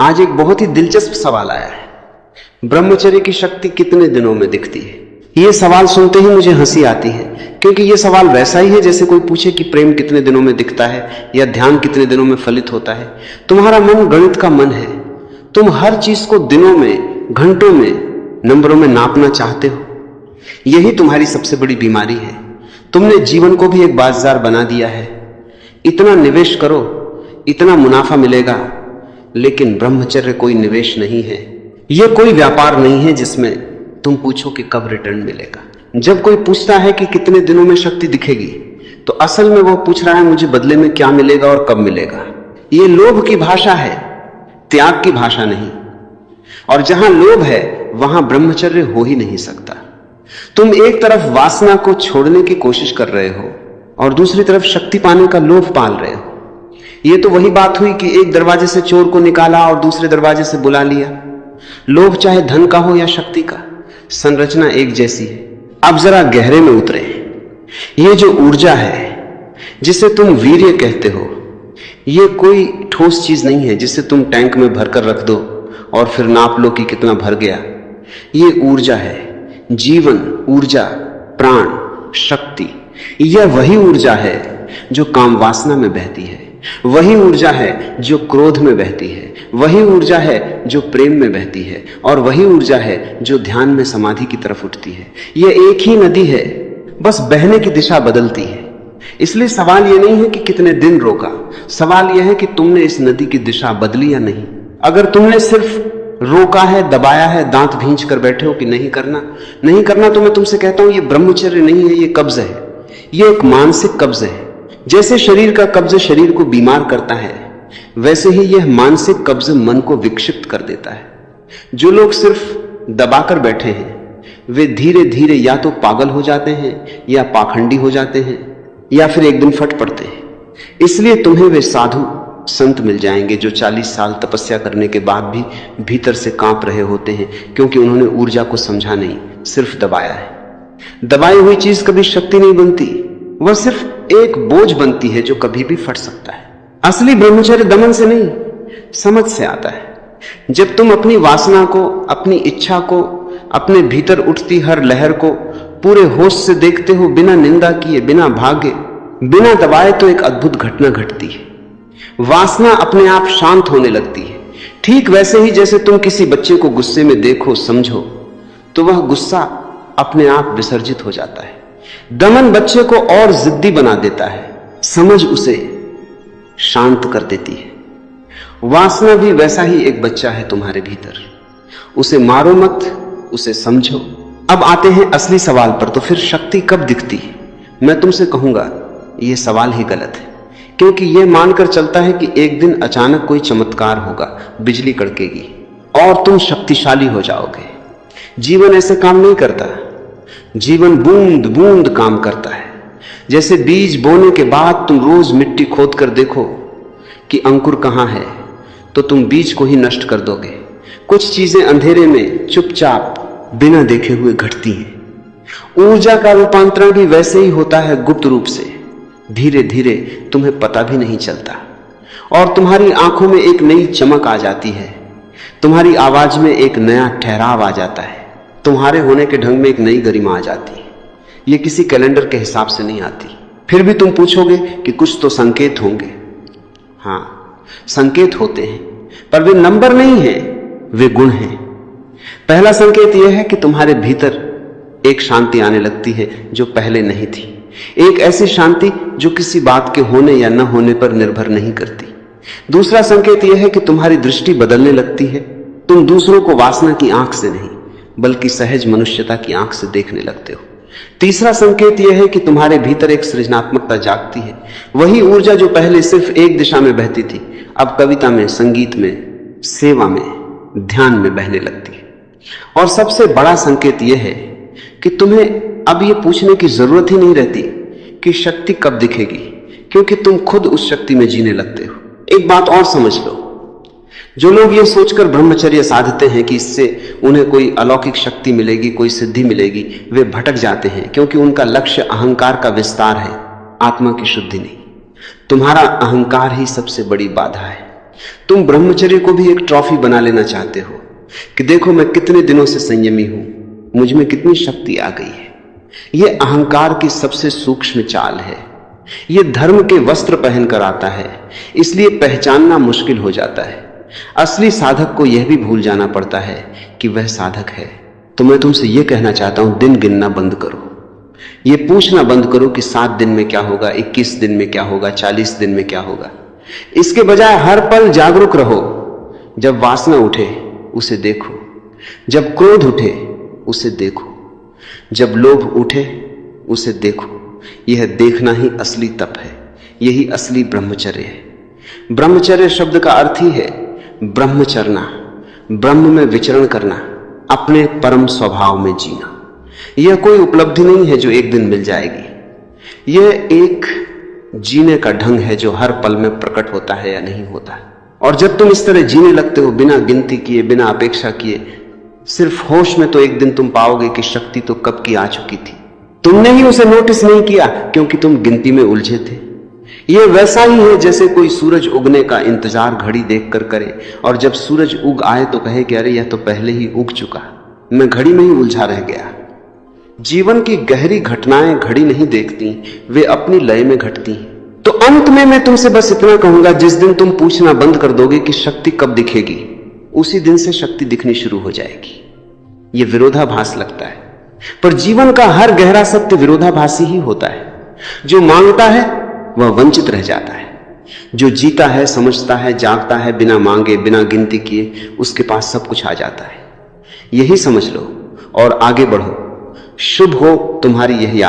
आज एक बहुत ही दिलचस्प सवाल आया है, ब्रह्मचर्य की शक्ति कितने दिनों में दिखती है। ये सवाल सुनते ही मुझे हंसी आती है, क्योंकि ये सवाल वैसा ही है जैसे कोई पूछे कि प्रेम कितने दिनों में दिखता है या ध्यान कितने दिनों में फलित होता है। तुम्हारा मन गणित का मन है, तुम हर चीज को दिनों में, घंटों में, नंबरों में नापना चाहते हो। यही तुम्हारी सबसे बड़ी बीमारी है। तुमने जीवन को भी एक बाजार बना दिया है। इतना निवेश करो, इतना मुनाफा मिलेगा, लेकिन ब्रह्मचर्य कोई निवेश नहीं है। यह कोई व्यापार नहीं है जिसमें तुम पूछो कि कब रिटर्न मिलेगा। जब कोई पूछता है कि कितने दिनों में शक्ति दिखेगी, तो असल में वो पूछ रहा है मुझे बदले में क्या मिलेगा और कब मिलेगा। ये लोभ की भाषा है, त्याग की भाषा नहीं। और जहां लोभ है वहां ब्रह्मचर्य हो ही नहीं सकता। तुम एक तरफ वासना को छोड़ने की कोशिश कर रहे हो और दूसरी तरफ शक्ति पाने का लोभ पाल रहे हो। यह तो वही बात हुई कि एक दरवाजे से चोर को निकाला और दूसरे दरवाजे से बुला लिया। लोभ चाहे धन का हो या शक्ति का, संरचना एक जैसी है। अब जरा गहरे में उतरे। ये जो ऊर्जा है जिसे तुम वीर्य कहते हो, ये कोई ठोस चीज नहीं है जिसे तुम टैंक में भरकर रख दो और फिर नाप लो कि कितना भर गया। ये ऊर्जा है, जीवन, ऊर्जा, प्राण, शक्ति। यह वही ऊर्जा है जो काम वासना में बहती है, वही ऊर्जा है जो क्रोध में बहती है, वही ऊर्जा है जो प्रेम में बहती है, और वही ऊर्जा है जो ध्यान में समाधि की तरफ उठती है। यह एक ही नदी है, बस बहने की दिशा बदलती है। इसलिए सवाल यह नहीं है कि कितने दिन रोका, सवाल यह है कि तुमने इस नदी की दिशा बदली या नहीं। अगर तुमने सिर्फ रोका है, दबाया है, दांत भींच कर बैठे हो कि नहीं करना नहीं करना, तो मैं तुमसे कहता हूं ये ब्रह्मचर्य नहीं है, ये कब्ज है। ये एक मानसिक कब्ज है। जैसे शरीर का कब्ज शरीर को बीमार करता है, वैसे ही यह मानसिक कब्ज मन को विक्षिप्त कर देता है। जो लोग सिर्फ दबाकर बैठे हैं, वे धीरे धीरे या तो पागल हो जाते हैं या पाखंडी हो जाते हैं या फिर एक दिन फट पड़ते हैं। इसलिए तुम्हें वे साधु संत मिल जाएंगे जो 40 साल तपस्या करने के बाद भी भीतर से कांप रहे होते हैं, क्योंकि उन्होंने ऊर्जा को समझा नहीं, सिर्फ दबाया है। दबाई हुई चीज कभी शक्ति नहीं बनती, वह सिर्फ एक बोझ बनती है जो कभी भी फट सकता है। असली ब्रह्मचर्य दमन से नहीं, समझ से आता है। जब तुम अपनी वासना को, अपनी इच्छा को, अपने भीतर उठती हर लहर को पूरे होश से देखते हो, बिना निंदा किए, बिना भागे, बिना दबाए, तो एक अद्भुत घटना घटती है। वासना अपने आप शांत होने लगती है। ठीक वैसे ही जैसे तुम किसी बच्चे को गुस्से में देखो, समझो, तो वह गुस्सा अपने आप विसर्जित हो जाता है। दमन बच्चे को और जिद्दी बना देता है, समझ उसे शांत कर देती है। वासना भी वैसा ही एक बच्चा है तुम्हारे भीतर। उसे मारो मत, उसे समझो। अब आते हैं असली सवाल पर, तो फिर शक्ति कब दिखती है? मैं तुमसे कहूंगा यह सवाल ही गलत है, क्योंकि यह मानकर चलता है कि एक दिन अचानक कोई चमत्कार होगा, बिजली कड़केगी और तुम शक्तिशाली हो जाओगे। जीवन ऐसे काम नहीं करता। जीवन बूंद बूंद काम करता है। जैसे बीज बोने के बाद तुम रोज मिट्टी खोद कर देखो कि अंकुर कहां है, तो तुम बीज को ही नष्ट कर दोगे। कुछ चीजें अंधेरे में चुपचाप बिना देखे हुए घटती हैं। ऊर्जा का रूपांतरण भी वैसे ही होता है, गुप्त रूप से, धीरे धीरे, तुम्हें पता भी नहीं चलता। और तुम्हारी आंखों में एक नई चमक आ जाती है, तुम्हारी आवाज में एक नया ठहराव आ जाता है, तुम्हारे होने के ढंग में एक नई गरिमा आ जाती है। ये किसी कैलेंडर के हिसाब से नहीं आती। फिर भी तुम पूछोगे कि कुछ तो संकेत होंगे। हाँ, संकेत होते हैं, पर वे नंबर नहीं है, वे गुण हैं। पहला संकेत यह है कि तुम्हारे भीतर एक शांति आने लगती है जो पहले नहीं थी। एक ऐसी शांति जो किसी बात के होने या न होने पर निर्भर नहीं करती। दूसरा संकेत यह है कि तुम्हारी दृष्टि बदलने लगती है। तुम दूसरों को वासना की आंख से नहीं, बल्कि सहज मनुष्यता की आंख से देखने लगते हो। तीसरा संकेत यह है कि तुम्हारे भीतर एक सृजनात्मकता जागती है। वही ऊर्जा जो पहले सिर्फ एक दिशा में बहती थी, अब कविता में, संगीत में, सेवा में, ध्यान में बहने लगती है। और सबसे बड़ा संकेत यह है कि तुम्हें अब यह पूछने की जरूरत ही नहीं रहती कि शक्ति कब दिखेगी, क्योंकि तुम खुद उस शक्ति में जीने लगते हो। एक बात और समझ लो, जो लोग ये सोचकर ब्रह्मचर्य साधते हैं कि इससे उन्हें कोई अलौकिक शक्ति मिलेगी, कोई सिद्धि मिलेगी, वे भटक जाते हैं, क्योंकि उनका लक्ष्य अहंकार का विस्तार है, आत्मा की शुद्धि नहीं। तुम्हारा अहंकार ही सबसे बड़ी बाधा है। तुम ब्रह्मचर्य को भी एक ट्रॉफी बना लेना चाहते हो कि देखो मैं कितने दिनों से संयमी हूं, मुझ में कितनी शक्ति आ गई है। यह अहंकार की सबसे सूक्ष्म चाल है। यह धर्म के वस्त्र पहनकर आता है, इसलिए पहचानना मुश्किल हो जाता है। असली साधक को यह भी भूल जाना पड़ता है कि वह साधक है। तो मैं तुमसे यह कहना चाहता हूं, दिन गिनना बंद करो। यह पूछना बंद करो कि 7 दिन में क्या होगा, 21 दिन में क्या होगा, 40 दिन में क्या होगा। इसके बजाय हर पल जागरूक रहो। जब वासना उठे उसे देखो, जब क्रोध उठे उसे देखो, जब लोभ उठे उसे देखो। यह देखना ही असली तप है, यही असली ब्रह्मचर्य है। ब्रह्मचर्य शब्द का अर्थ ही है ब्रह्मचरना, ब्रह्म में विचरण करना, अपने परम स्वभाव में जीना। यह कोई उपलब्धि नहीं है जो एक दिन मिल जाएगी। यह एक जीने का ढंग है जो हर पल में प्रकट होता है या नहीं होता है। और जब तुम इस तरह जीने लगते हो, बिना गिनती किए, बिना अपेक्षा किए, सिर्फ होश में, तो एक दिन तुम पाओगे कि शक्ति तो कब की आ चुकी थी। तुमने ही उसे नोटिस नहीं किया क्योंकि तुम गिनती में उलझे थे। यह वैसा ही है जैसे कोई सूरज उगने का इंतजार घड़ी देखकर करे और जब सूरज उग आए तो कहे कि अरे यह तो पहले ही उग चुका, मैं घड़ी में ही उलझा रह गया। जीवन की गहरी घटनाएं घड़ी नहीं देखती, वे अपनी लय में घटती हैं। तो अंत में मैं तुमसे बस इतना कहूंगा, जिस दिन तुम पूछना बंद कर दोगे कि शक्ति कब दिखेगी, उसी दिन से शक्ति दिखनी शुरू हो जाएगी। यह विरोधाभास लगता है, पर जीवन का हर गहरा सत्य विरोधाभासी ही होता है। जो मांगता है वह वंचित रह जाता है, जो जीता है, समझता है, जागता है, बिना मांगे, बिना गिनती किए उसके पास सब कुछ आ जाता है। यही समझ लो और आगे बढ़ो। शुभ हो तुम्हारी यह